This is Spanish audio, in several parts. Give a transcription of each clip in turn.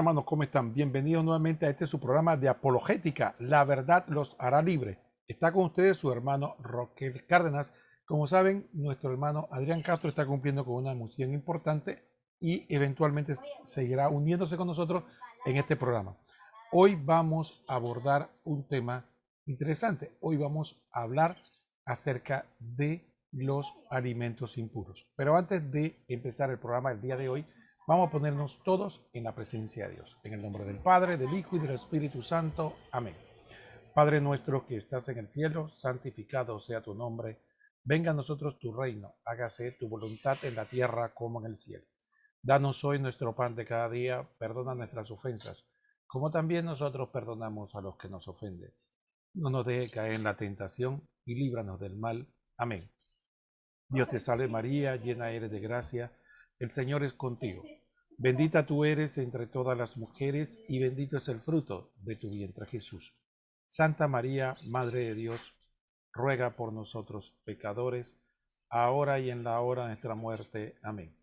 hermanos, ¿cómo están? Bienvenidos nuevamente a este su programa de apologética. La verdad los hará libre. Está con ustedes su hermano Roquel Cárdenas. Como saben, nuestro hermano Adrián Castro está cumpliendo con una misión importante y eventualmente seguirá uniéndose con nosotros en este programa. Hoy vamos a abordar un tema interesante. Hoy vamos a hablar acerca de los alimentos impuros. Pero antes de empezar el programa del día de hoy, vamos a ponernos todos en la presencia de Dios. En el nombre del Padre, del Hijo y del Espíritu Santo. Amén. Padre nuestro que estás en el cielo, santificado sea tu nombre. Venga a nosotros tu reino. Hágase tu voluntad en la tierra como en el cielo. Danos hoy nuestro pan de cada día. Perdona nuestras ofensas, como también nosotros perdonamos a los que nos ofenden. No nos deje caer en la tentación y líbranos del mal. Amén. Dios te salve María, llena eres de gracia, el Señor es contigo. Bendita tú eres entre todas las mujeres y bendito es el fruto de tu vientre Jesús. Santa María, Madre de Dios, ruega por nosotros pecadores, ahora y en la hora de nuestra muerte. Amén.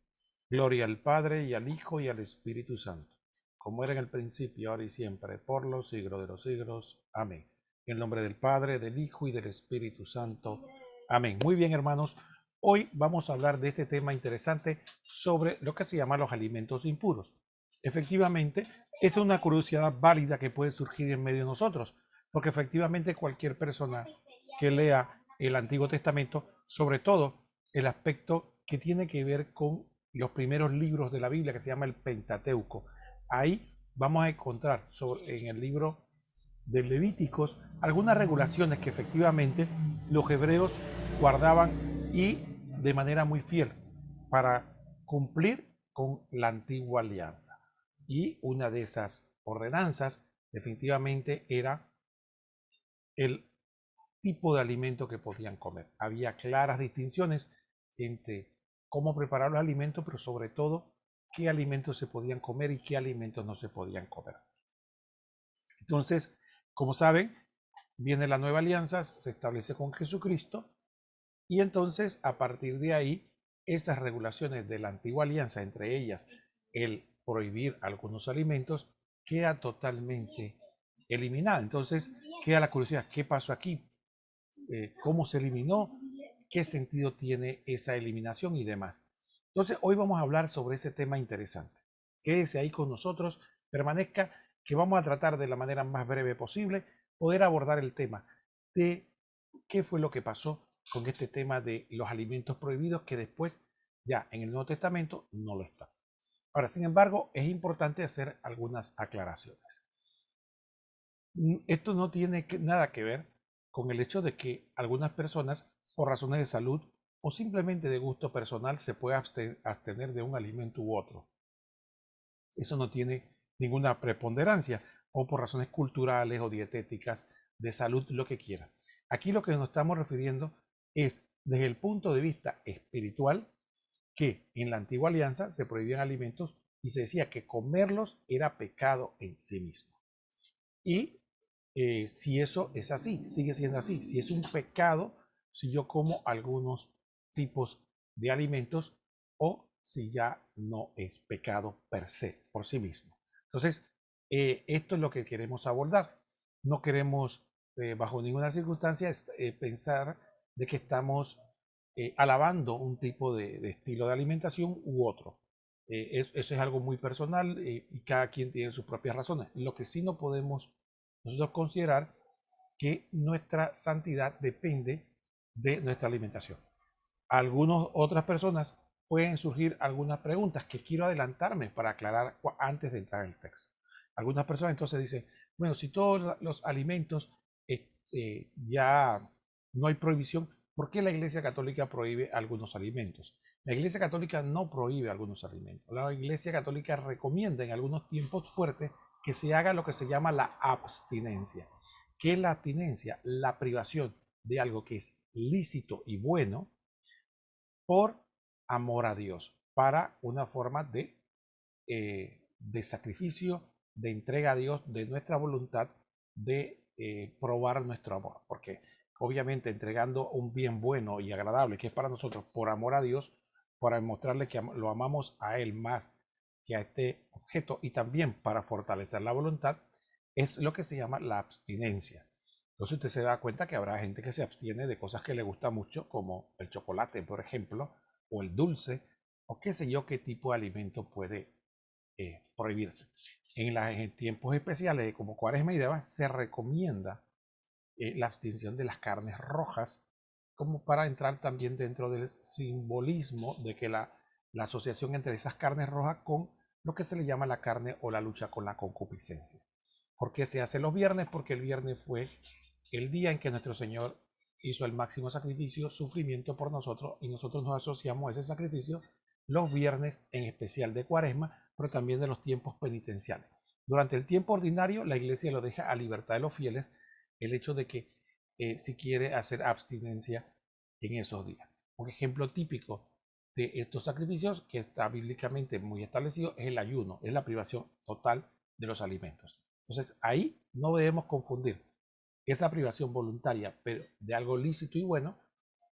Gloria al Padre y al Hijo y al Espíritu Santo, como era en el principio, ahora y siempre, por los siglos de los siglos. Amén. En el nombre del Padre, del Hijo y del Espíritu Santo. Amén. Muy bien, hermanos. Hoy vamos a hablar de este tema interesante sobre lo que se llama los alimentos impuros. Efectivamente, esta es una curiosidad válida que puede surgir en medio de nosotros, porque efectivamente cualquier persona que lea el Antiguo Testamento, sobre todo el aspecto que tiene que ver con los primeros libros de la Biblia, que se llama el Pentateuco, ahí vamos a encontrar en el libro de Levíticos algunas regulaciones que efectivamente los hebreos guardaban y de manera muy fiel para cumplir con la antigua alianza. Y una de esas ordenanzas definitivamente era el tipo de alimento que podían comer. Había claras distinciones entre cómo preparar los alimentos, pero sobre todo qué alimentos se podían comer y qué alimentos no se podían comer. Entonces, como saben, viene la nueva alianza, se establece con Jesucristo y entonces a partir de ahí esas regulaciones de la antigua alianza, entre ellas el prohibir algunos alimentos, queda totalmente eliminada. Entonces queda la curiosidad, ¿qué pasó aquí? ¿Cómo se eliminó? ¿Qué sentido tiene esa eliminación y demás? Entonces hoy vamos a hablar sobre ese tema interesante. Quédese ahí con nosotros, permanezca, que vamos a tratar de la manera más breve posible poder abordar el tema de qué fue lo que pasó con este tema de los alimentos prohibidos que después ya en el Nuevo Testamento no lo está. Ahora, sin embargo, es importante hacer algunas aclaraciones. Esto no tiene nada que ver con el hecho de que algunas personas, por razones de salud o simplemente de gusto personal, se pueda abstener de un alimento u otro. Eso no tiene ninguna preponderancia, o por razones culturales o dietéticas, de salud, lo que quiera. Aquí lo que nos estamos refiriendo es desde el punto de vista espiritual, que en la antigua alianza se prohibían alimentos y se decía que comerlos era pecado en sí mismo. Y si eso es así, sigue siendo así, si es un pecado, si yo como algunos tipos de alimentos o si ya no es pecado per se, por sí mismo. Entonces, esto es lo que queremos abordar. No queremos, bajo ninguna circunstancia, pensar de que estamos alabando un tipo de estilo de alimentación u otro. Eso es algo muy personal y cada quien tiene sus propias razones. Lo que sí no podemos nosotros considerar que nuestra santidad depende de nuestra alimentación. Algunas otras personas pueden surgir algunas preguntas que quiero adelantarme para aclarar antes de entrar en el texto. Algunas personas entonces dicen, bueno, si todos los alimentos ya no hay prohibición, ¿por qué la Iglesia Católica prohíbe algunos alimentos? La Iglesia Católica no prohíbe algunos alimentos. La Iglesia Católica recomienda en algunos tiempos fuertes que se haga lo que se llama la abstinencia. ¿Qué es la abstinencia? La privación de algo que es lícito y bueno por amor a Dios, para una forma de sacrificio, de entrega a Dios, de nuestra voluntad, de probar nuestro amor. Porque obviamente entregando un bien bueno y agradable que es para nosotros por amor a Dios, para mostrarle que lo amamos a Él más que a este objeto y también para fortalecer la voluntad es lo que se llama la abstinencia. Entonces usted se da cuenta que habrá gente que se abstiene de cosas que le gusta mucho, como el chocolate, por ejemplo, o el dulce, o qué sé yo qué tipo de alimento puede prohibirse. En tiempos especiales como Cuaresma y demás se recomienda la abstención de las carnes rojas, como para entrar también dentro del simbolismo de que la asociación entre esas carnes rojas con lo que se le llama la carne o la lucha con la concupiscencia. ¿Por qué se hace los viernes? Porque el viernes fue el día en que nuestro Señor hizo el máximo sacrificio, sufrimiento por nosotros, y nosotros nos asociamos a ese sacrificio los viernes, en especial de Cuaresma, pero también de los tiempos penitenciales. Durante el tiempo ordinario, la Iglesia lo deja a libertad de los fieles, el hecho de que si quiere hacer abstinencia en esos días. Un ejemplo típico de estos sacrificios, que está bíblicamente muy establecido, es el ayuno, es la privación total de los alimentos. Entonces, ahí no debemos confundir esa privación voluntaria, pero de algo lícito y bueno,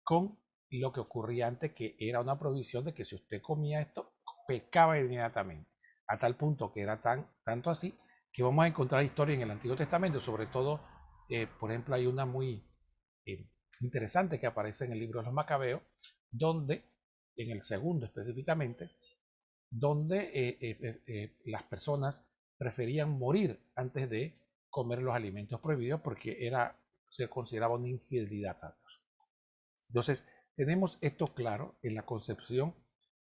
con lo que ocurría antes, que era una prohibición de que si usted comía esto, pecaba inmediatamente, a tal punto que era tanto así, que vamos a encontrar historia en el Antiguo Testamento, sobre todo, por ejemplo, hay una muy interesante que aparece en el libro de los Macabeos, donde, en el segundo específicamente, donde las personas preferían morir antes de comer los alimentos prohibidos porque se consideraba una infidelidad a Dios. Entonces, tenemos esto claro en la concepción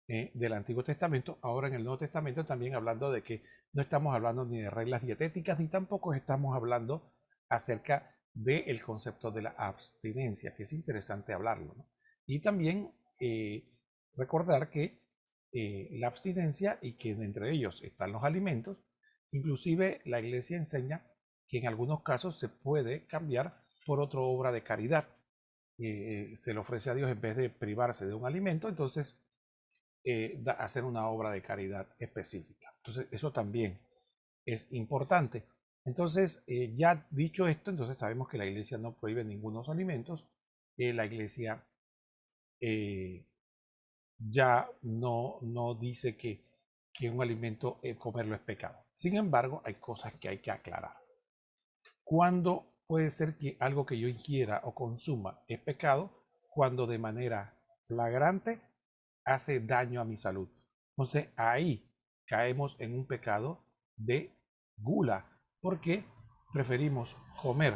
del Antiguo Testamento. Ahora en el Nuevo Testamento también hablando de que no estamos hablando ni de reglas dietéticas, ni tampoco estamos hablando acerca del concepto de la abstinencia, que es interesante hablarlo, ¿no? Y también recordar que la abstinencia y que entre ellos están los alimentos, inclusive la Iglesia enseña que en algunos casos se puede cambiar por otra obra de caridad. Se le ofrece a Dios en vez de privarse de un alimento, entonces hacer una obra de caridad específica. Entonces eso también es importante. Entonces, ya dicho esto, entonces sabemos que la Iglesia no prohíbe ninguno de los alimentos. La Iglesia ya no dice que un alimento comerlo es pecado. Sin embargo, hay cosas que hay que aclarar. ¿Cuándo puede ser que algo que yo ingiera o consuma es pecado? Cuando de manera flagrante hace daño a mi salud. Entonces ahí caemos en un pecado de gula, porque preferimos comer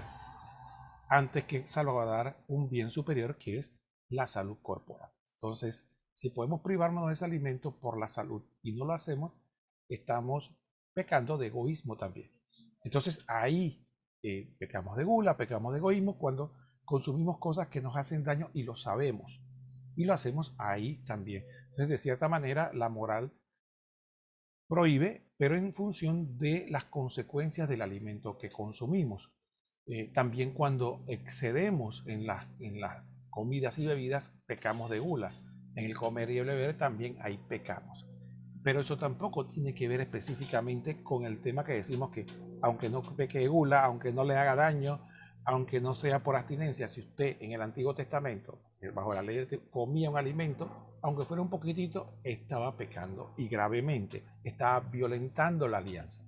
antes que salvaguardar un bien superior que es la salud corporal. Entonces, si podemos privarnos de ese alimento por la salud y no lo hacemos, estamos pecando de egoísmo también. Entonces ahí pecamos de gula, pecamos de egoísmo cuando consumimos cosas que nos hacen daño y lo sabemos. Y lo hacemos ahí también. Entonces, de cierta manera, la moral prohíbe, pero en función de las consecuencias del alimento que consumimos. También cuando excedemos en las comidas y bebidas, pecamos de gula. En el comer y el beber también hay pecados. Pero eso tampoco tiene que ver específicamente con el tema que decimos que aunque no peque de gula, aunque no le haga daño, aunque no sea por abstinencia, si usted en el Antiguo Testamento, bajo la ley, comía un alimento, aunque fuera un poquitito, estaba pecando y gravemente, estaba violentando la alianza.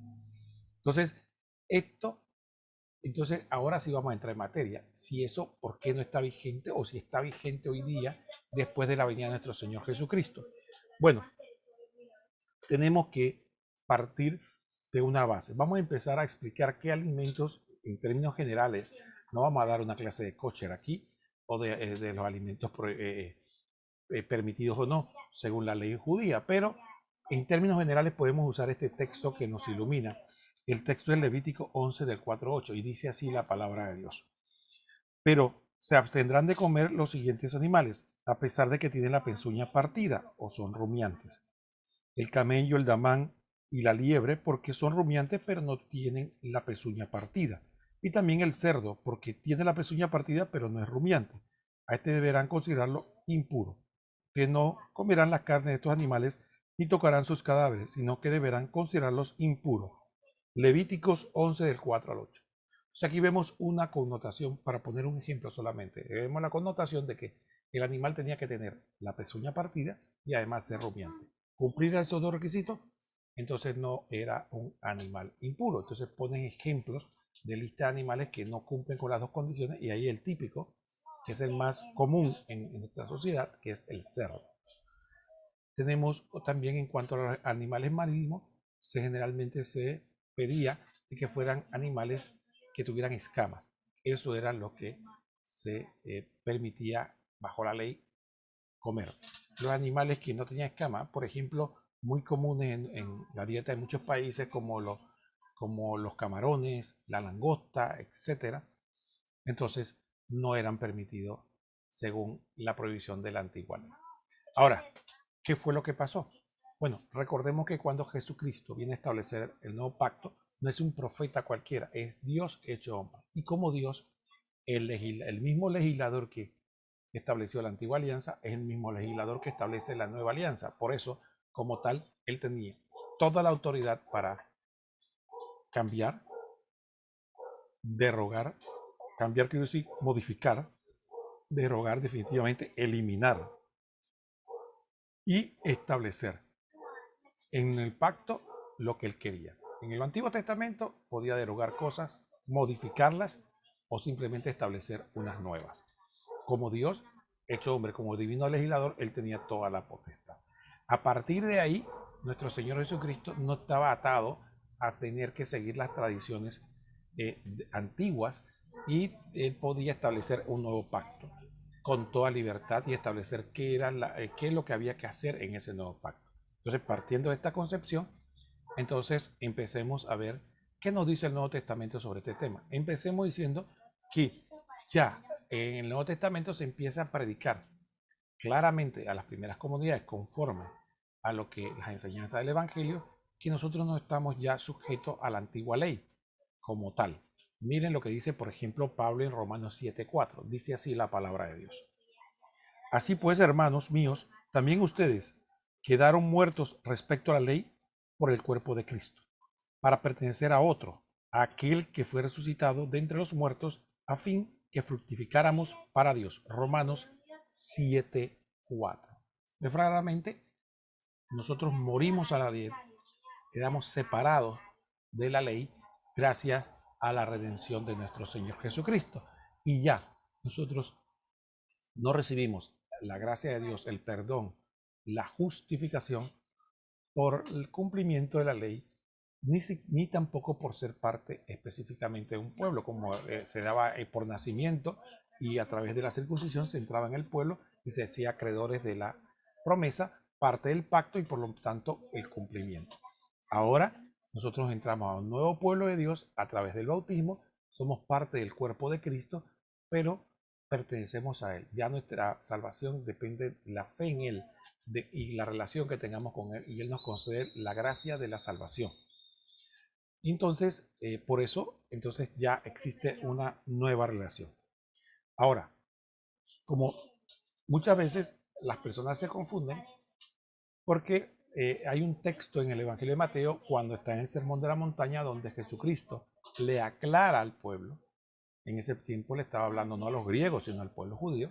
Entonces, ahora sí vamos a entrar en materia. Si eso, ¿por qué no está vigente? O si está vigente hoy día después de la venida de nuestro Señor Jesucristo. Bueno, tenemos que partir de una base. Vamos a empezar a explicar qué alimentos, en términos generales, no vamos a dar una clase de kosher aquí, o de los alimentos permitidos o no, según la ley judía, pero en términos generales podemos usar este texto que nos ilumina. El texto es Levítico 11 del 4-8 y dice así la palabra de Dios. Pero se abstendrán de comer los siguientes animales, a pesar de que tienen la pezuña partida o son rumiantes: el camello, el damán y la liebre, porque son rumiantes pero no tienen la pezuña partida. Y también el cerdo, porque tiene la pezuña partida pero no es rumiante. A este deberán considerarlo impuro, que no comerán la carne de estos animales ni tocarán sus cadáveres, sino que deberán considerarlos impuros. Levíticos 11 del 4 al 8. O sea, aquí vemos una connotación, para poner un ejemplo solamente, vemos la connotación de que el animal tenía que tener la pezuña partida y además ser rumiante. Cumplir esos dos requisitos, entonces no era un animal impuro. Entonces ponen ejemplos de lista de animales que no cumplen con las dos condiciones, y ahí el típico, que es el más común en nuestra sociedad, que es el cerdo. Tenemos también, en cuanto a los animales marítimos, generalmente se pedía de que fueran animales que tuvieran escamas. Eso era lo que se permitía bajo la ley comer. Los animales que no tenían escamas, por ejemplo, muy comunes en la dieta de muchos países, como los camarones, la langosta, etcétera, entonces no eran permitidos según la prohibición de la antigua ley. Ahora, ¿qué fue lo que pasó? Bueno, recordemos que cuando Jesucristo viene a establecer el nuevo pacto, no es un profeta cualquiera, es Dios hecho hombre. Y como Dios, el mismo legislador que estableció la antigua alianza es el mismo legislador que establece la nueva alianza. Por eso, como tal, él tenía toda la autoridad para cambiar, derogar, cambiar quiero decir modificar, derogar definitivamente, eliminar y establecer en el pacto lo que él quería. En el Antiguo Testamento podía derogar cosas, modificarlas o simplemente establecer unas nuevas. Como Dios, hecho hombre, como divino legislador, él tenía toda la potestad. A partir de ahí, nuestro Señor Jesucristo no estaba atado a tener que seguir las tradiciones antiguas, y él podía establecer un nuevo pacto con toda libertad y establecer qué es lo que había que hacer en ese nuevo pacto. Entonces, partiendo de esta concepción, entonces empecemos a ver qué nos dice el Nuevo Testamento sobre este tema. Empecemos diciendo que ya en el Nuevo Testamento se empieza a predicar claramente a las primeras comunidades, conforme a lo que las enseñanzas del Evangelio, que nosotros no estamos ya sujetos a la antigua ley como tal. Miren lo que dice, por ejemplo, Pablo en Romanos 7:4. Dice así la palabra de Dios: así pues, hermanos míos, también ustedes quedaron muertos respecto a la ley por el cuerpo de Cristo, para pertenecer a otro, a aquel que fue resucitado de entre los muertos, a fin que fructificáramos para Dios. Romanos 7:4. Claramente, nosotros morimos a la ley, quedamos separados de la ley gracias a la redención de nuestro Señor Jesucristo. Y ya nosotros no recibimos la gracia de Dios, el perdón, la justificación por el cumplimiento de la ley, ni tampoco por ser parte específicamente de un pueblo, como se daba por nacimiento, y a través de la circuncisión se entraba en el pueblo y se hacía acreedores de la promesa, parte del pacto y por lo tanto el cumplimiento. Ahora nosotros entramos a un nuevo pueblo de Dios a través del bautismo, somos parte del cuerpo de Cristo, pero pertenecemos a Él. Ya nuestra salvación depende de la fe en Él y la relación que tengamos con Él, y Él nos concede la gracia de la salvación. Entonces, por eso, entonces ya existe una nueva relación. Ahora, como muchas veces las personas se confunden, porque hay un texto en el Evangelio de Mateo, cuando está en el Sermón de la Montaña, donde Jesucristo le aclara al pueblo, en ese tiempo le estaba hablando no a los griegos, sino al pueblo judío,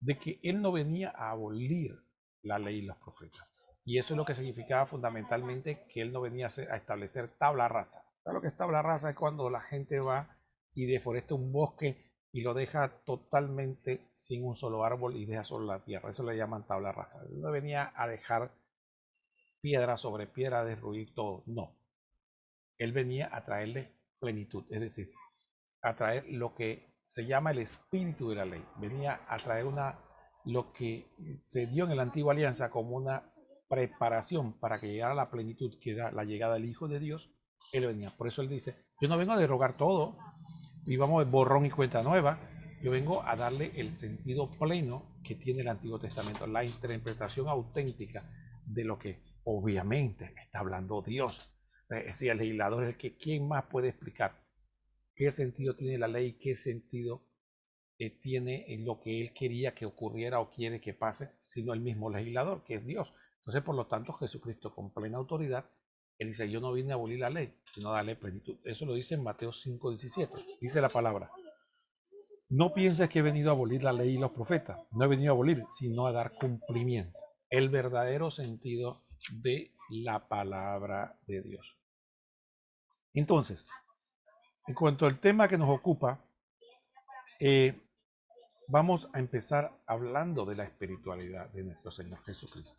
de que él no venía a abolir la ley y los profetas. Y eso es lo que significaba fundamentalmente que él no venía a establecer tabla rasa. ¿Sabes lo que es tabla rasa? Es cuando la gente va y deforesta un bosque y lo deja totalmente sin un solo árbol y deja solo la tierra. Eso le llaman tabla rasa. Él no venía a dejar piedra sobre piedra, a destruir todo. No. Él venía a traerle plenitud, es decir, a traer lo que se llama el espíritu de la ley. Venía a traer lo que se dio en la antigua alianza como una preparación para que llegara a la plenitud, que era la llegada del Hijo de Dios. Él venía. Por eso él dice: yo no vengo a derogar todo y vamos de borrón y cuenta nueva. Yo vengo a darle el sentido pleno que tiene el Antiguo Testamento, la interpretación auténtica de lo que obviamente está hablando Dios. Si el legislador es el que, ¿quién más puede explicar qué sentido tiene la ley, qué sentido tiene en lo que él quería que ocurriera o quiere que pase, sino el mismo legislador, que es Dios? Entonces, por lo tanto, Jesucristo, con plena autoridad, él dice: yo no vine a abolir la ley, sino a darle plenitud. Eso lo dice en Mateo 5:17. Dice la palabra: no pienses que he venido a abolir la ley y los profetas. No he venido a abolir, sino a dar cumplimiento. El verdadero sentido de la palabra de Dios. Entonces, en cuanto al tema que nos ocupa, vamos a empezar hablando de la espiritualidad de nuestro Señor Jesucristo.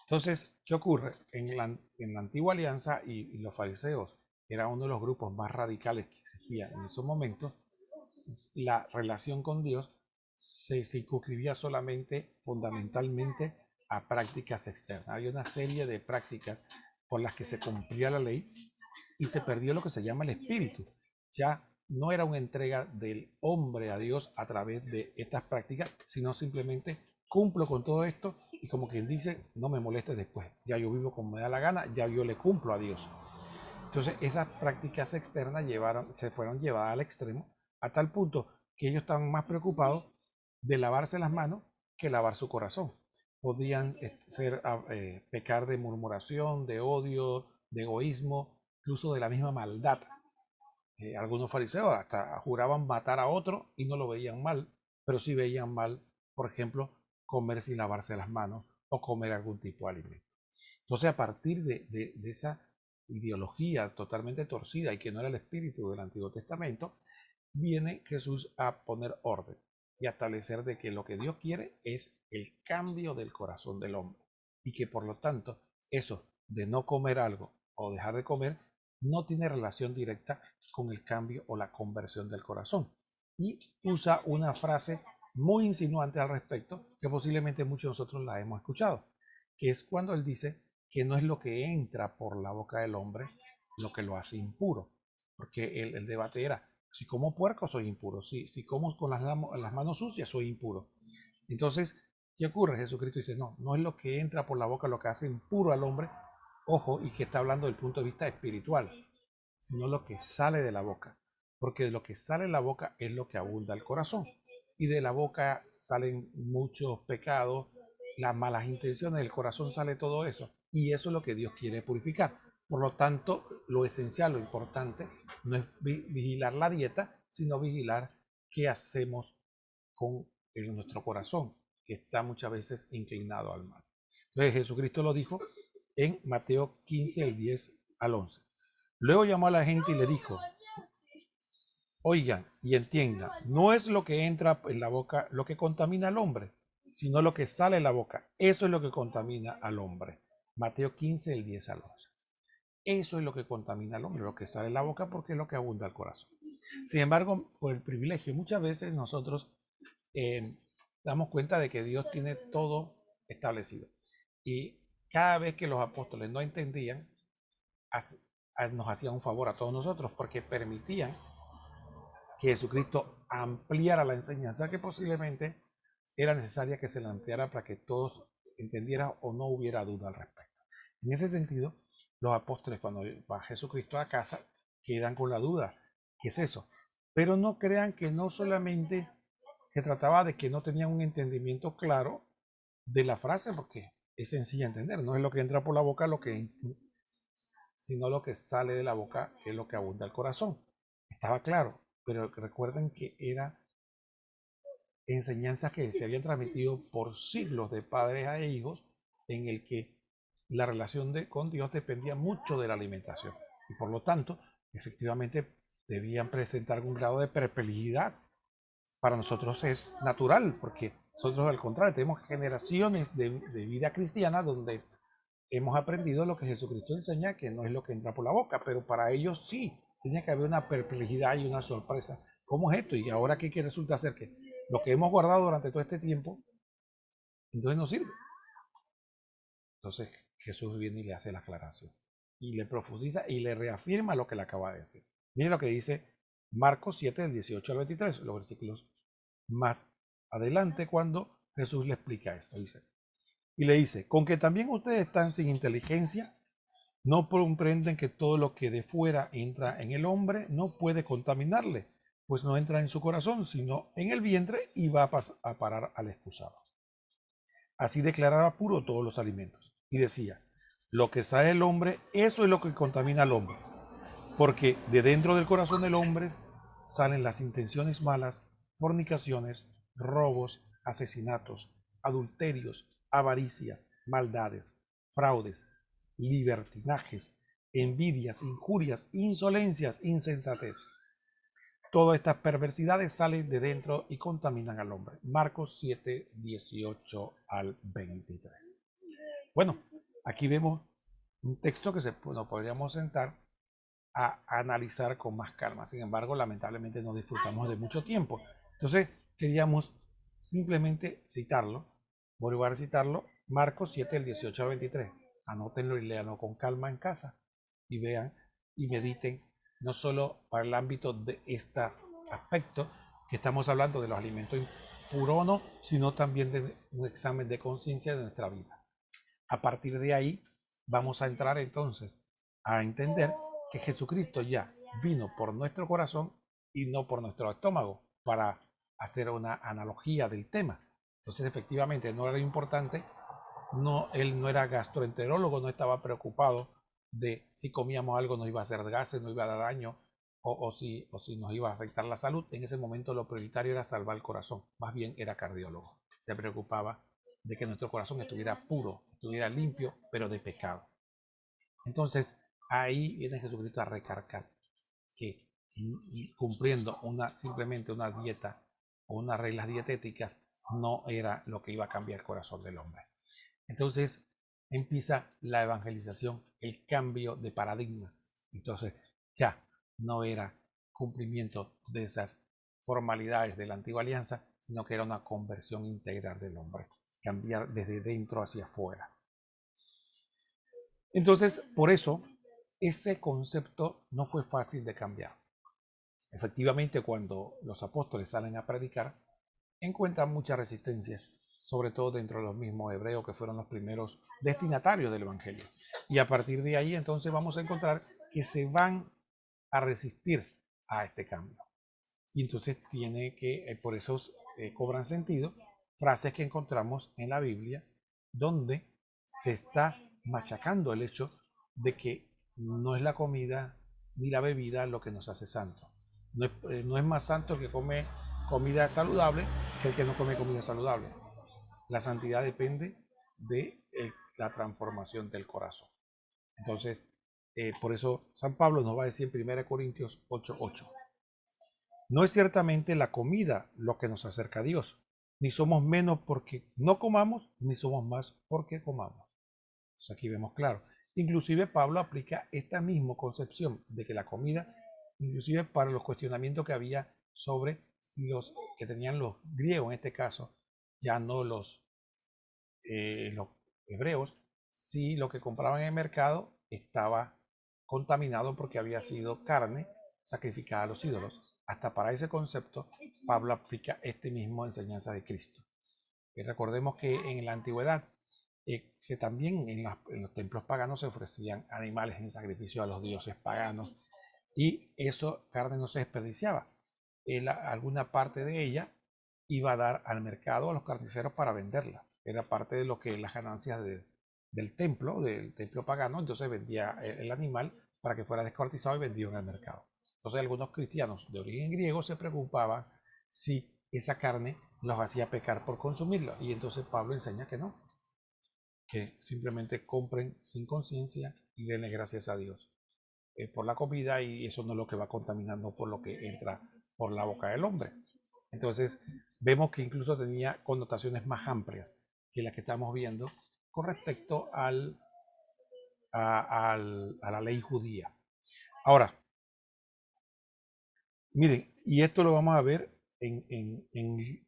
Entonces, ¿qué ocurre? En la antigua alianza y los fariseos era uno de los grupos más radicales que existía en esos momentos. La relación con Dios se circunscribía solamente, fundamentalmente, a prácticas externas. Había una serie de prácticas por las que se cumplía la ley y se perdió lo que se llama el espíritu. Ya no era una entrega del hombre a Dios a través de estas prácticas, sino simplemente cumplo con todo esto y como quien dice, no me molestes después. Ya yo vivo como me da la gana, ya yo le cumplo a Dios. Entonces esas prácticas externas se fueron llevadas al extremo a tal punto que ellos estaban más preocupados de lavarse las manos que lavar su corazón. Podían pecar de murmuración, de odio, de egoísmo, incluso de la misma maldad. Algunos fariseos hasta juraban matar a otro y no lo veían mal, pero sí veían mal, por ejemplo, comer sin lavarse las manos o comer algún tipo de alimento. Entonces, a partir de esa ideología totalmente torcida y que no era el espíritu del Antiguo Testamento, viene Jesús a poner orden y a establecer de que lo que Dios quiere es el cambio del corazón del hombre y que por lo tanto eso de no comer algo o dejar de comer no tiene relación directa con el cambio o la conversión del corazón. Y usa una frase muy insinuante al respecto que posiblemente muchos de nosotros la hemos escuchado, que es cuando él dice que no es lo que entra por la boca del hombre lo que lo hace impuro, porque el debate era, si como puerco soy impuro, si como con las manos sucias soy impuro. Entonces, ¿qué ocurre? Jesucristo dice, no, no es lo que entra por la boca lo que hace impuro al hombre, ojo, y que está hablando del punto de vista espiritual, sino lo que sale de la boca, porque de lo que sale de la boca es lo que abunda el corazón, y de la boca salen muchos pecados, las malas intenciones, del corazón sale todo eso, y eso es lo que Dios quiere purificar. Por lo tanto, lo esencial, lo importante, no es vigilar la dieta, sino vigilar qué hacemos con nuestro corazón, que está muchas veces inclinado al mal. Entonces Jesucristo lo dijo en Mateo 15, el 10 al 11. Luego llamó a la gente y le dijo, oigan y entiendan, no es lo que entra en la boca lo que contamina al hombre, sino lo que sale de la boca. Eso es lo que contamina al hombre. Mateo 15, el 10 al 11. Eso es lo que contamina al hombre, lo que sale de la boca, porque es lo que abunda el corazón. Sin embargo, por el privilegio, muchas veces nosotros damos cuenta de que Dios tiene todo establecido. Y cada vez que los apóstoles no entendían, nos hacían un favor a todos nosotros, porque permitían que Jesucristo ampliara la enseñanza que posiblemente era necesaria que se la ampliara para que todos entendieran o no hubiera duda al respecto. En ese sentido, los apóstoles cuando va Jesucristo a casa quedan con la duda, ¿qué es eso? Pero no crean que no solamente se trataba de que no tenían un entendimiento claro de la frase, porque es sencilla entender, no es lo que entra por la boca sino lo que sale de la boca es lo que abunda el corazón. Estaba claro, pero recuerden que era enseñanzas que se habían transmitido por siglos de padres a hijos, en el que la relación con Dios dependía mucho de la alimentación. Y por lo tanto, efectivamente, debían presentar algún grado de perplejidad. Para nosotros es natural, porque nosotros al contrario, tenemos generaciones de vida cristiana donde hemos aprendido lo que Jesucristo enseña, que no es lo que entra por la boca, pero para ellos sí, tiene que haber una perplejidad y una sorpresa. ¿Cómo es esto? Y ahora qué resulta ser que lo que hemos guardado durante todo este tiempo, entonces no sirve. Entonces Jesús viene y le hace la aclaración y le profundiza y le reafirma lo que le acaba de decir. Miren lo que dice Marcos 7, del 18 al 23, los versículos más adelante cuando Jesús le explica esto. Y le dice, con que también ustedes están sin inteligencia, no comprenden que todo lo que de fuera entra en el hombre no puede contaminarle, pues no entra en su corazón, sino en el vientre y va a parar al excusado. Así declaraba puro todos los alimentos. Y decía, lo que sale del hombre, eso es lo que contamina al hombre. Porque de dentro del corazón del hombre salen las intenciones malas, fornicaciones, robos, asesinatos, adulterios, avaricias, maldades, fraudes, libertinajes, envidias, injurias, insolencias, insensateces. Todas estas perversidades salen de dentro y contaminan al hombre. Marcos 7, 18 al 23. Bueno, aquí vemos un texto que nos podríamos sentar a analizar con más calma. Sin embargo, lamentablemente no disfrutamos de mucho tiempo. Entonces, queríamos simplemente citarlo. Vuelvo a recitarlo. Marcos 7, del 18 al 23. Anótenlo y léanlo con calma en casa. Y vean y mediten, no solo para el ámbito de este aspecto que estamos hablando de los alimentos impuros o no, sino también de un examen de conciencia de nuestra vida. A partir de ahí, vamos a entrar entonces a entender que Jesucristo ya vino por nuestro corazón y no por nuestro estómago, para hacer una analogía del tema. Entonces, efectivamente, no era importante, él no era gastroenterólogo, no estaba preocupado de si comíamos algo nos iba a hacer gases, nos iba a dar daño o si nos iba a afectar la salud. En ese momento lo prioritario era salvar el corazón, más bien era cardiólogo. Se preocupaba de que nuestro corazón estuviera puro, estuviera limpio, pero de pecado. Entonces, ahí viene Jesucristo a recargar que cumpliendo simplemente una dieta o unas reglas dietéticas no era lo que iba a cambiar el corazón del hombre. Entonces empieza la evangelización, el cambio de paradigma. Entonces ya no era cumplimiento de esas formalidades de la antigua alianza, sino que era una conversión integral del hombre, cambiar desde dentro hacia afuera. Entonces, por eso, ese concepto no fue fácil de cambiar. Efectivamente, cuando los apóstoles salen a predicar, encuentran mucha resistencia, sobre todo dentro de los mismos hebreos que fueron los primeros destinatarios del Evangelio. Y a partir de ahí, entonces, vamos a encontrar que se van a resistir a este cambio. Y entonces por eso cobran sentido frases que encontramos en la Biblia, donde se está machacando el hecho de que no es la comida ni la bebida lo que nos hace santo. No es más santo el que come comida saludable que el que no come comida saludable. La santidad depende de la transformación del corazón. Entonces, por eso San Pablo nos va a decir en 1 Corintios 8:8. No es ciertamente la comida lo que nos acerca a Dios, ni somos menos porque no comamos, ni somos más porque comamos. Entonces aquí vemos claro. Inclusive Pablo aplica esta misma concepción de que la comida, inclusive para los cuestionamientos que había sobre si los que tenían los griegos en este caso, ya no los hebreos, si lo que compraban en el mercado estaba contaminado porque había sido carne sacrificada a los ídolos. Hasta para ese concepto, Pablo aplica este mismo enseñanza de Cristo. Y recordemos que en la antigüedad, también en los templos paganos se ofrecían animales en sacrificio a los dioses paganos, y eso carne no se desperdiciaba. Alguna parte de ella iba a dar al mercado, a los carniceros, para venderla. Era parte de lo que las ganancias del templo pagano. Entonces vendía el animal para que fuera descuartizado y vendido en el mercado. Entonces algunos cristianos de origen griego se preocupaban si esa carne los hacía pecar por consumirla. Y entonces Pablo enseña que no, que simplemente compren sin conciencia y denle gracias a Dios por la comida, y eso no es lo que va contaminando por lo que entra por la boca del hombre. Entonces vemos que incluso tenía connotaciones más amplias que las que estamos viendo con respecto a la ley judía. Ahora, miren, y esto lo vamos a ver en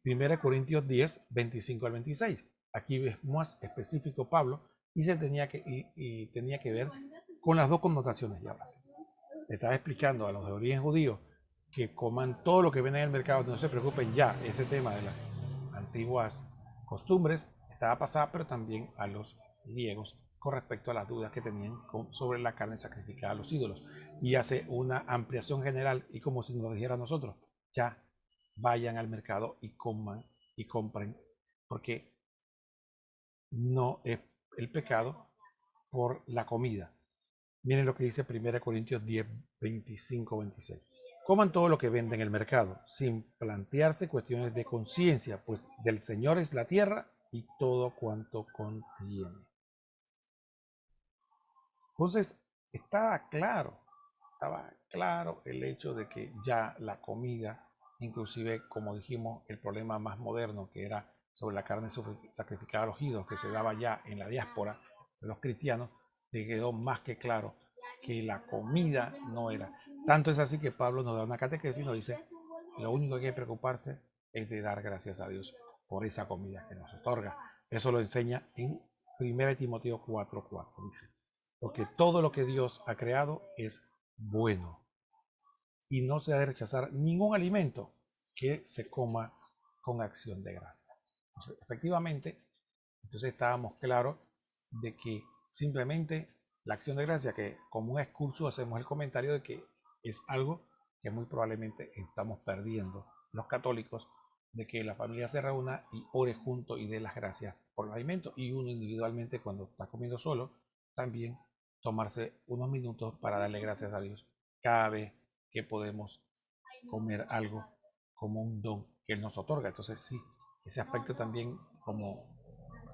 1 Corintios 10, 25 al 26. Aquí es más específico Pablo y tenía que ver con las dos connotaciones. Ya le estaba explicando a los de origen judío que coman todo lo que ven en el mercado, no se preocupen ya. Este tema de las antiguas costumbres estaba pasada, pero también a los griegos con respecto a las dudas que tenían sobre la carne sacrificada a los ídolos, y hace una ampliación general, y como si nos dijera a nosotros, ya vayan al mercado y coman y compren, porque no es el pecado por la comida. Miren lo que dice 1 Corintios 10, 25, 26. Coman todo lo que venden en el mercado, sin plantearse cuestiones de conciencia, pues del Señor es la tierra y todo cuanto contiene. Entonces, estaba claro el hecho de que ya la comida, inclusive, como dijimos, el problema más moderno que era sobre la carne sacrificada a los ídolos que se daba ya en la diáspora de los cristianos, le quedó más que claro que la comida no era. Tanto es así que Pablo nos da una catequesis y nos dice, lo único que hay que preocuparse es de dar gracias a Dios por esa comida que nos otorga. Eso lo enseña en 1 Timoteo 4:4, dice, porque todo lo que Dios ha creado es bueno y no se ha de rechazar ningún alimento que se coma con acción de gracias. Entonces, efectivamente, entonces estábamos claros de que simplemente la acción de gracia, que como un excurso hacemos el comentario de que es algo que muy probablemente estamos perdiendo los católicos, de que la familia se reúna y ore junto y dé las gracias por el alimento, y uno individualmente cuando está comiendo solo también tomarse unos minutos para darle gracias a Dios cada vez que podemos comer algo como un don que Él nos otorga. Entonces sí, ese aspecto también como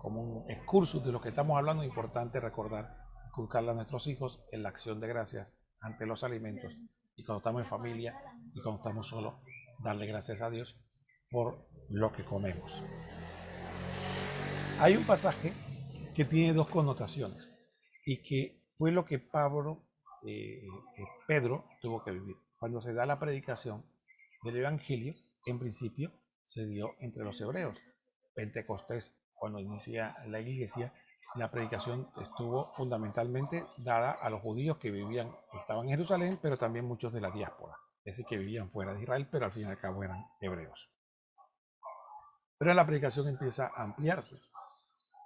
un excursus de lo que estamos hablando, es importante recordar, inculcarle a nuestros hijos en la acción de gracias ante los alimentos, y cuando estamos en familia y cuando estamos solos, darle gracias a Dios por lo que comemos. Hay un pasaje que tiene dos connotaciones y que fue lo que Pedro tuvo que vivir. Cuando se da la predicación del Evangelio, en principio se dio entre los hebreos. Pentecostés, cuando inicia la iglesia, la predicación estuvo fundamentalmente dada a los judíos que estaban en Jerusalén, pero también muchos de la diáspora, es decir, que vivían fuera de Israel, pero al fin y al cabo eran hebreos. Pero la predicación empieza a ampliarse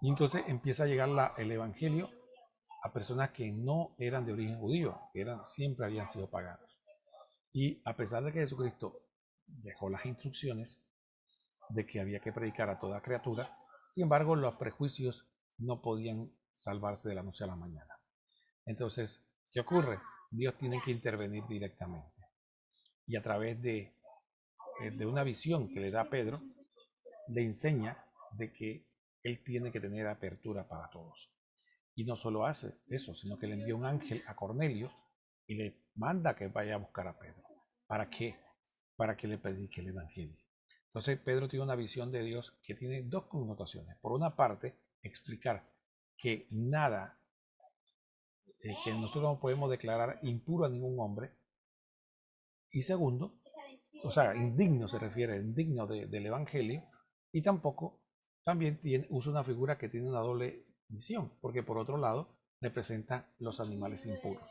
y entonces empieza a llegar el Evangelio a personas que no eran de origen judío, que siempre habían sido paganos. Y a pesar de que Jesucristo dejó las instrucciones de que había que predicar a toda criatura, sin embargo, los prejuicios no podían salvarse de la noche a la mañana. Entonces, ¿qué ocurre? Dios tiene que intervenir directamente. Y a través de una visión que le da a Pedro, le enseña de que él tiene que tener apertura para todos. Y no solo hace eso, sino que le envía un ángel a Cornelio y le manda que vaya a buscar a Pedro. ¿Para qué? Para que le predique el Evangelio. Entonces Pedro tiene una visión de Dios que tiene dos connotaciones. Por una parte, explicar que nada, que nosotros no podemos declarar impuro a ningún hombre. Y segundo, o sea, indigno se refiere, indigno del Evangelio. Y también usa una figura que tiene una doble visión, porque por otro lado le presenta los animales impuros.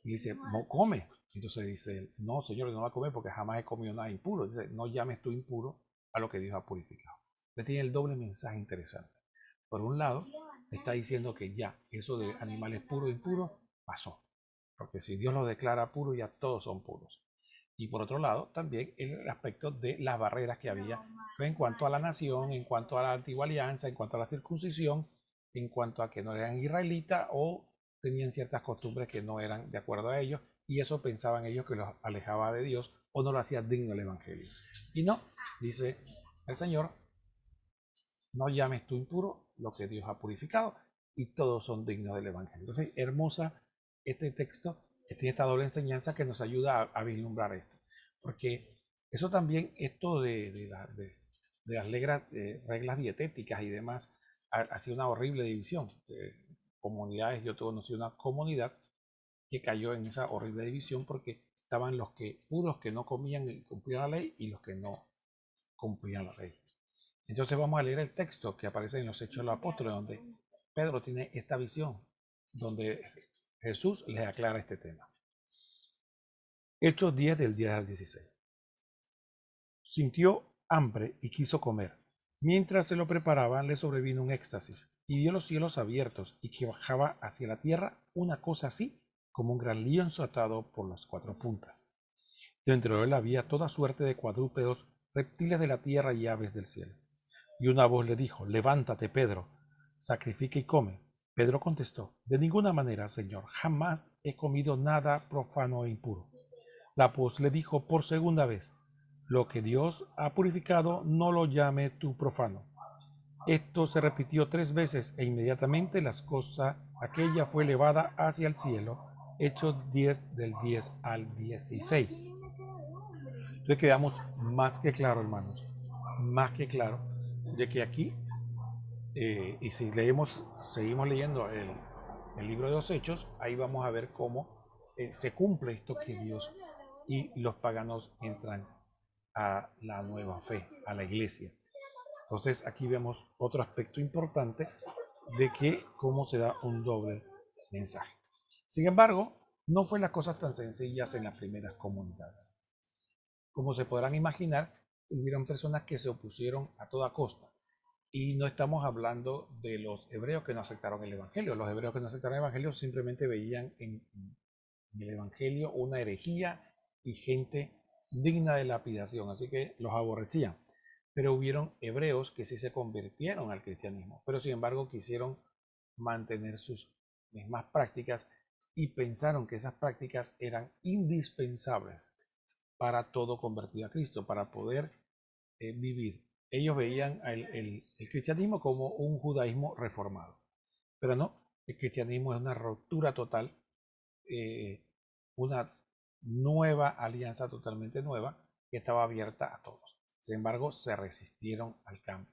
Y dice, no come. Entonces dice él, no, Señor, no va a comer porque jamás he comido nada impuro. Dice, no llames tú impuro a lo que Dios ha purificado. Le tiene el doble mensaje interesante. Por un lado, está diciendo que ya eso de animales puros e impuros pasó. Porque si Dios los declara puros, ya todos son puros. Y por otro lado, también el aspecto de las barreras que había en cuanto a la nación, en cuanto a la antigua alianza, en cuanto a la circuncisión, en cuanto a que no eran israelitas o tenían ciertas costumbres que no eran de acuerdo a ellos, y eso pensaban ellos que los alejaba de Dios o no lo hacía digno el Evangelio. Y no, dice el Señor, no llames tú impuro lo que Dios ha purificado, y todos son dignos del Evangelio. Entonces, hermosa este texto que tiene esta doble enseñanza que nos ayuda a vislumbrar esto. Porque eso también, esto de las reglas dietéticas y demás, ha sido una horrible división. Comunidades, yo conocí una comunidad que cayó en esa horrible división porque estaban los puros que no comían y cumplían la ley, y los que no cumplían la ley. Entonces vamos a leer el texto que aparece en los Hechos de los Apóstoles, donde Pedro tiene esta visión, donde Jesús les aclara este tema. Hechos 10 del 10 al 16. Sintió hambre y quiso comer. Mientras se lo preparaban, le sobrevino un éxtasis y vio los cielos abiertos y que bajaba hacia la tierra una cosa así como un gran lienzo atado por las cuatro puntas. Dentro de él había toda suerte de cuadrúpedos, reptiles de la tierra y aves del cielo. Y una voz le dijo, levántate, Pedro, sacrifica y come. Pedro contestó, de ninguna manera, Señor, jamás he comido nada profano e impuro. La voz le dijo por segunda vez, lo que Dios ha purificado no lo llame tú profano. Esto se repitió 3 veces e inmediatamente las cosas aquella fue elevada hacia el cielo. Hechos 10 del 10 al 16. Entonces quedamos más que claro, hermanos, más que claro de que aquí, y si leemos, seguimos leyendo el libro de los Hechos, ahí vamos a ver cómo se cumple esto que Dios y los paganos entran a la nueva fe, a la iglesia. Entonces aquí vemos otro aspecto importante de que cómo se da un doble mensaje. Sin embargo, no fue las cosas tan sencillas en las primeras comunidades. Como se podrán imaginar, hubieron personas que se opusieron a toda costa. Y no estamos hablando de los hebreos que no aceptaron el Evangelio. Los hebreos que no aceptaron el Evangelio simplemente veían en el Evangelio una herejía y gente digna de lapidación, así que los aborrecían. Pero hubieron hebreos que sí se convirtieron al cristianismo, pero sin embargo quisieron mantener sus mismas prácticas y pensaron que esas prácticas eran indispensables para todo convertido a Cristo, para poder vivir. Ellos veían el cristianismo como un judaísmo reformado, pero no, el cristianismo es una ruptura total, una nueva alianza totalmente nueva que estaba abierta a todos. Sin embargo, se resistieron al cambio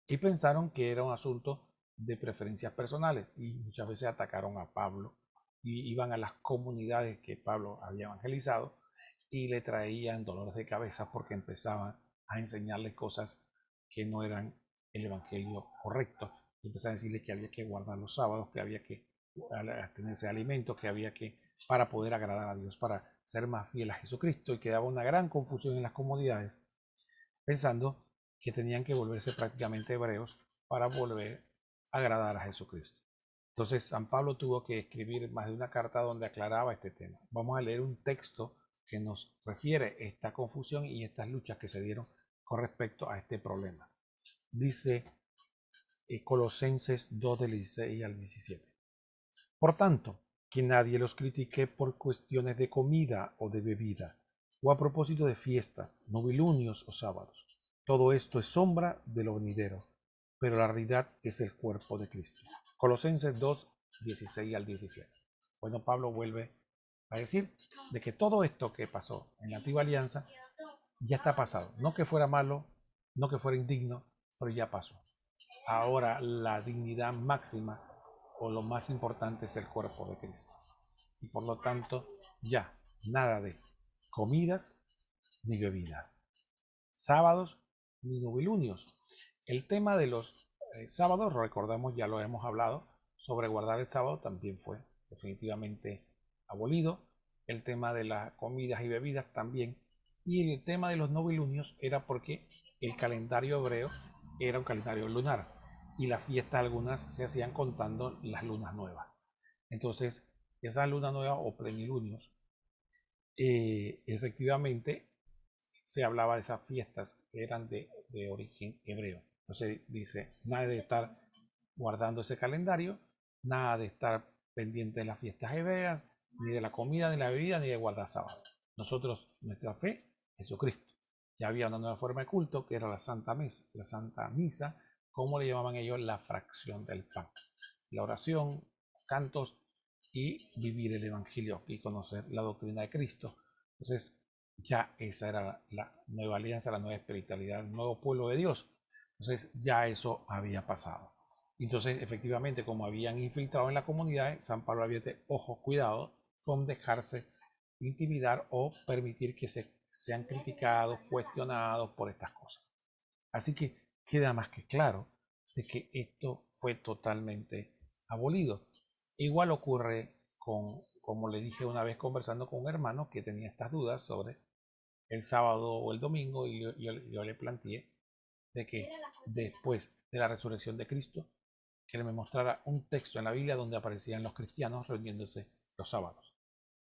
y pensaron que era un asunto de preferencias personales y muchas veces atacaron a Pablo y iban a las comunidades que Pablo había evangelizado y le traían dolores de cabeza porque empezaban a enseñarle cosas que no eran el evangelio correcto. Y empezaban a decirle que había que guardar los sábados, que había que tenerse alimentos, que había que, para poder agradar a Dios, para ser más fiel a Jesucristo, y quedaba una gran confusión en las comunidades, pensando que tenían que volverse prácticamente hebreos para volver a agradar a Jesucristo. Entonces San Pablo tuvo que escribir más de una carta donde aclaraba este tema. Vamos a leer un texto que nos refiere esta confusión y estas luchas que se dieron con respecto a este problema. Dice Colosenses 2 del 16 al 17. Por tanto, que nadie los critique por cuestiones de comida o de bebida, o a propósito de fiestas, novilunios o sábados. Todo esto es sombra de lo venidero, pero la realidad es el cuerpo de Cristo. Colosenses 2, 16 al 17. Bueno, Pablo vuelve a decir de que todo esto que pasó en la antigua alianza ya está pasado. No que fuera malo, no que fuera indigno, pero ya pasó. Ahora la dignidad máxima o lo más importante es el cuerpo de Cristo. Y por lo tanto, ya nada de comidas ni bebidas, sábados ni novilunios. El tema de los sábados, recordamos, ya lo hemos hablado, sobre guardar el sábado también fue definitivamente abolido. El tema de las comidas y bebidas también. Y el tema de los novilunios era porque el calendario hebreo era un calendario lunar y las fiestas algunas se hacían contando las lunas nuevas. Entonces, esas lunas nuevas o plenilunios, efectivamente se hablaba de esas fiestas que eran de origen hebreo. Entonces dice, nada de estar guardando ese calendario, nada de estar pendiente de las fiestas hebreas, ni de la comida, ni de la bebida, ni de guardar sábado. Nosotros, nuestra fe, Jesucristo. Ya había una nueva forma de culto que era la Santa Misa, como le llamaban ellos, la fracción del pan. La oración, cantos y vivir el Evangelio y conocer la doctrina de Cristo. Entonces, ya esa era la nueva alianza, la nueva espiritualidad, el nuevo pueblo de Dios. Entonces, ya eso había pasado. Entonces, efectivamente, como habían infiltrado en la comunidad, San Pablo había de ojo, cuidado con dejarse intimidar o permitir que sean criticados, cuestionados por estas cosas. Así que queda más que claro de que esto fue totalmente abolido. Igual ocurre con, como le dije una vez conversando con un hermano que tenía estas dudas sobre el sábado o el domingo, y yo le planteé de que después de la resurrección de Cristo, que él me mostrara un texto en la Biblia donde aparecían los cristianos reuniéndose los sábados,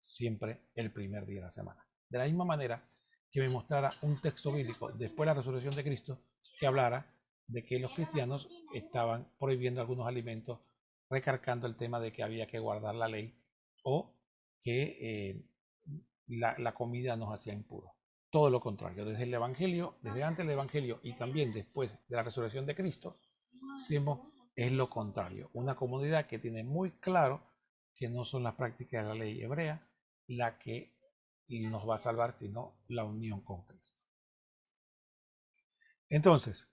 siempre el primer día de la semana. De la misma manera que me mostrara un texto bíblico después de la resurrección de Cristo que hablara de que los cristianos estaban prohibiendo algunos alimentos, recargando el tema de que había que guardar la ley o que la comida nos hacía impuros. Todo lo contrario, desde el Evangelio, desde antes del Evangelio y también después de la resurrección de Cristo, es lo contrario, una comunidad que tiene muy claro que no son las prácticas de la ley hebrea la que nos va a salvar, sino la unión con Cristo. Entonces,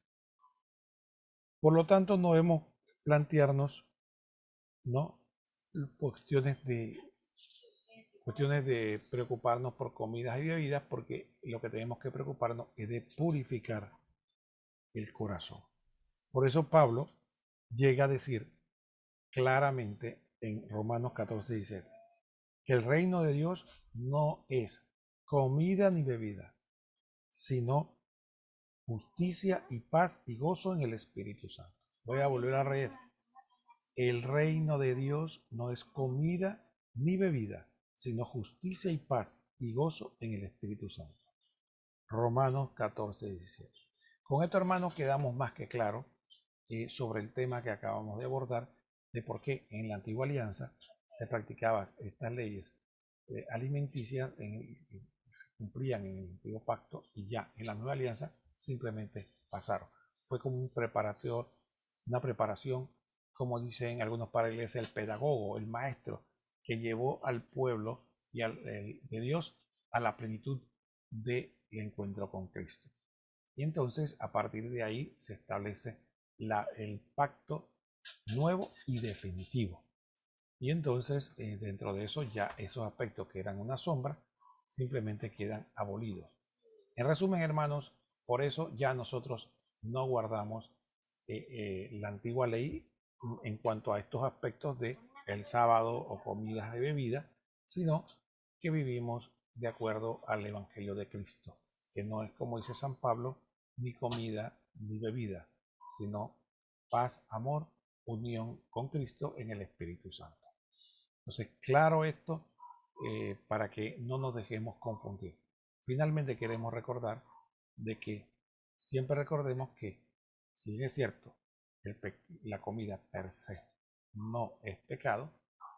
por lo tanto, no debemos plantearnos, ¿no?, cuestiones de preocuparnos por comidas y bebidas, porque lo que tenemos que preocuparnos es de purificar el corazón. Por eso Pablo llega a decir claramente en Romanos 14:17 que el reino de Dios no es comida ni bebida, sino justicia y paz y gozo en el Espíritu Santo. Voy a volver a leer. El reino de Dios no es comida ni bebida, sino justicia y paz y gozo en el Espíritu Santo. Romanos 14:17. Con esto, hermanos, quedamos más que claro sobre el tema que acabamos de abordar, de por qué en la antigua alianza se practicaban estas leyes alimenticias, se cumplían en el antiguo pacto, y ya en la nueva alianza simplemente pasaron. Fue como un preparatorio, una preparación, como dicen algunos padres, el pedagogo, el maestro, que llevó al pueblo y de Dios a la plenitud del encuentro con Cristo. Y entonces, a partir de ahí, se establece el pacto nuevo y definitivo. Y entonces, dentro de eso, ya esos aspectos que eran una sombra, simplemente quedan abolidos. En resumen, hermanos, por eso ya nosotros no guardamos la antigua ley en cuanto a estos aspectos de el sábado o comidas de bebida, sino que vivimos de acuerdo al Evangelio de Cristo, que no es, como dice San Pablo, ni comida ni bebida, sino paz, amor, unión con Cristo en el Espíritu Santo. Entonces, claro esto, para que no nos dejemos confundir. Finalmente queremos recordar de que siempre recordemos que, si bien es cierto, la comida per se no es pecado,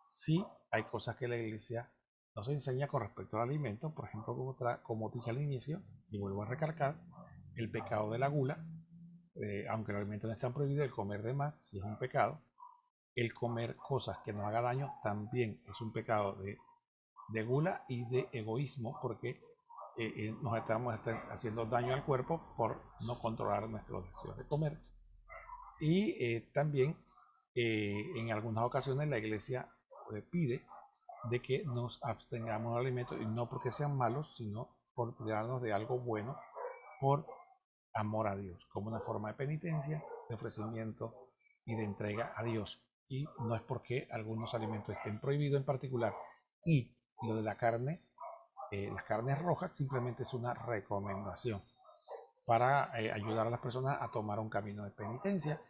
sí hay cosas que la iglesia nos enseña con respecto al alimento. Por ejemplo, como dije al inicio, y vuelvo a recalcar, el pecado de la gula, aunque los alimentos no están prohibidos, el comer de más sí es un pecado. El comer cosas que nos haga daño también es un pecado de gula y de egoísmo, porque nos estamos haciendo daño al cuerpo por no controlar nuestros deseos de comer. Y también en algunas ocasiones la iglesia pide de que nos abstengamos de alimentos, y no porque sean malos, sino por privarnos de algo bueno por amor a Dios, como una forma de penitencia, de ofrecimiento y de entrega a Dios. Y no es porque algunos alimentos estén prohibidos en particular. Y lo de la carne, las carnes rojas, simplemente es una recomendación para ayudar a las personas a tomar un camino de penitencia,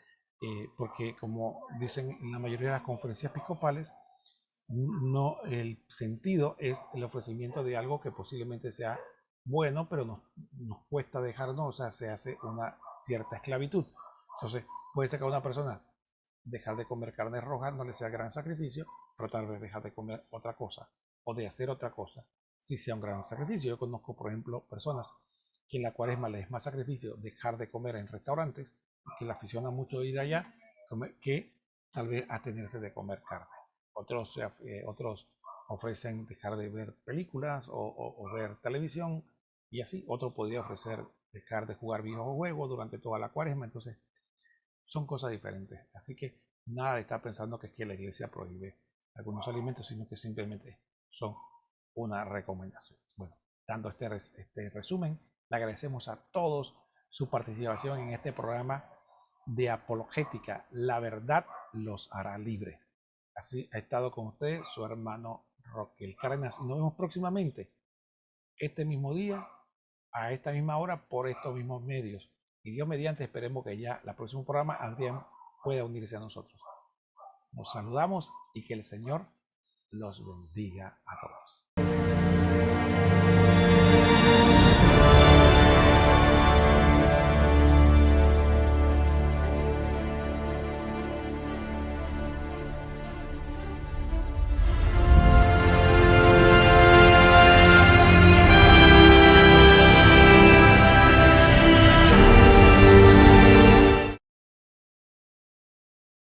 porque como dicen en la mayoría de las conferencias episcopales, no, el sentido es el ofrecimiento de algo que posiblemente sea bueno, pero nos cuesta dejarnos, o sea, se hace una cierta esclavitud. Entonces, puede ser que a una persona dejar de comer carne roja no le sea gran sacrificio, pero tal vez dejar de comer otra cosa o de hacer otra cosa sí sea un gran sacrificio. Yo conozco, por ejemplo, personas que en la cuaresma les es más sacrificio dejar de comer en restaurantes, que le aficiona mucho ir allá, que tal vez atenerse de comer carne. Otros ofrecen dejar de ver películas o ver televisión, y así. Otro podría ofrecer dejar de jugar videojuegos durante toda la cuaresma. Entonces, son cosas diferentes. Así que nada de estar pensando que es que la iglesia prohíbe algunos alimentos, sino que simplemente son una recomendación. Bueno, dando este resumen, le agradecemos a todos su participación en este programa de apologética. La verdad los hará libres. Así ha estado con usted su hermano Roquel Cárdenas, y nos vemos próximamente este mismo día, a esta misma hora, por estos mismos medios. Y Dios mediante, esperemos que ya el próximo programa Adrián pueda unirse a nosotros. Nos saludamos y que el Señor los bendiga a todos.